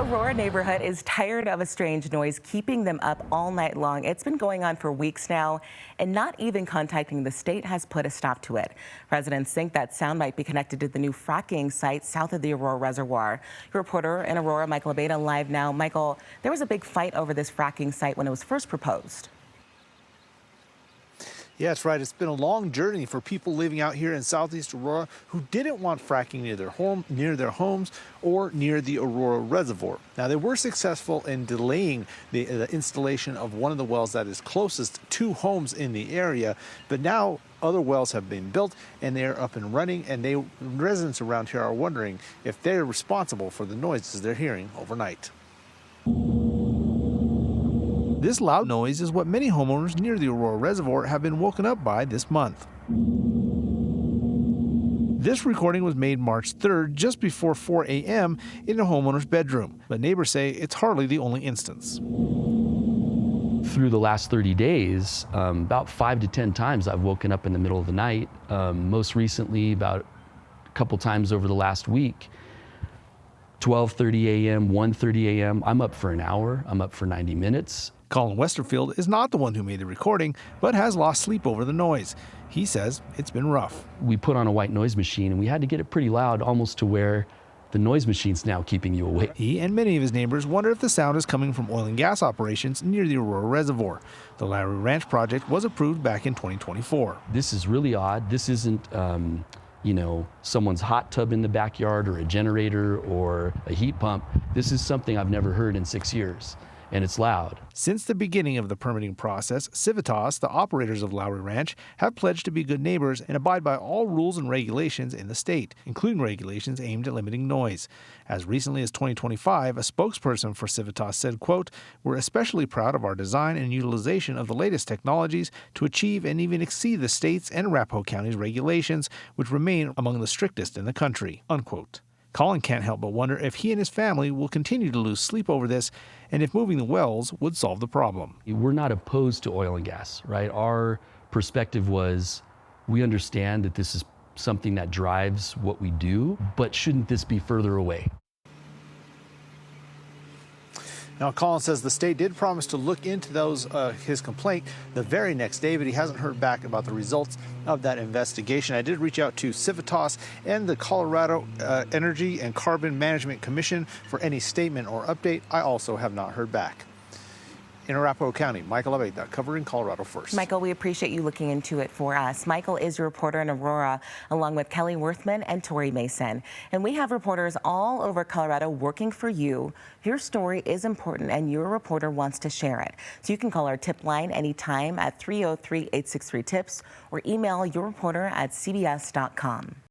Aurora neighborhood is tired of a strange noise keeping them up all night long. It's been going on for weeks now, and not even contacting the state has put a stop to it. Residents think that sound might be connected to the new fracking site south of the Aurora Reservoir. Your reporter in Aurora, Michael Abeda, live now. Michael, there was a big fight over this fracking site when it was first proposed. Yeah, that's right. It's been a long journey for people living out here in southeast Aurora who didn't want fracking near their homes, or near the Aurora Reservoir. Now, they were successful in delaying the installation of one of the wells that is closest to homes in the area, but now other wells have been built and they are up and running, and residents around here are wondering if they're responsible for the noises they're hearing overnight. This loud noise is what many homeowners near the Aurora Reservoir have been woken up by this month. This recording was made March 3rd, just before 4 a.m. in a homeowner's bedroom, but neighbors say it's hardly the only instance. Through the last 30 days, about 5 to 10 times I've woken up in the middle of the night. Most recently, about a couple times over the last week. 12:30 a.m., 1:30 a.m. I'm up for an hour. I'm up for 90 minutes. Colin Westerfield is not the one who made the recording, but has lost sleep over the noise. He says it's been rough. We put on a white noise machine and we had to get it pretty loud, almost to where the noise machine's now keeping you awake. He and many of his neighbors wonder if the sound is coming from oil and gas operations near the Aurora Reservoir. The Lowry Ranch project was approved back in 2024. This is really odd. This isn't someone's hot tub in the backyard or a generator or a heat pump. This is something I've never heard in 6 years, and it's loud. Since the beginning of the permitting process, Civitas, the operators of Lowry Ranch, have pledged to be good neighbors and abide by all rules and regulations in the state, including regulations aimed at limiting noise. As recently as 2025, a spokesperson for Civitas said, quote, "We're especially proud of our design and utilization of the latest technologies to achieve and even exceed the state's and Arapahoe County's regulations, which remain among the strictest in the country," unquote. Colin can't help but wonder if he and his family will continue to lose sleep over this, and if moving the wells would solve the problem. We're not opposed to oil and gas, right? Our perspective was, we understand that this is something that drives what we do, but shouldn't this be further away? Now, Colin says the state did promise to look into his complaint the very next day, but he hasn't heard back about the results of that investigation. I did reach out to Civitas and the Colorado Energy and Carbon Management Commission for any statement or update. I also have not heard back. In Arapahoe County, Michael Abeda, covering Colorado First. Michael, we appreciate you looking into it for us. Michael is your reporter in Aurora, along with Kelly Worthman and Tori Mason. And we have reporters all over Colorado working for you. Your story is important and your reporter wants to share it. So you can call our tip line anytime at 303-863-TIPS or email your reporter at cbs.com.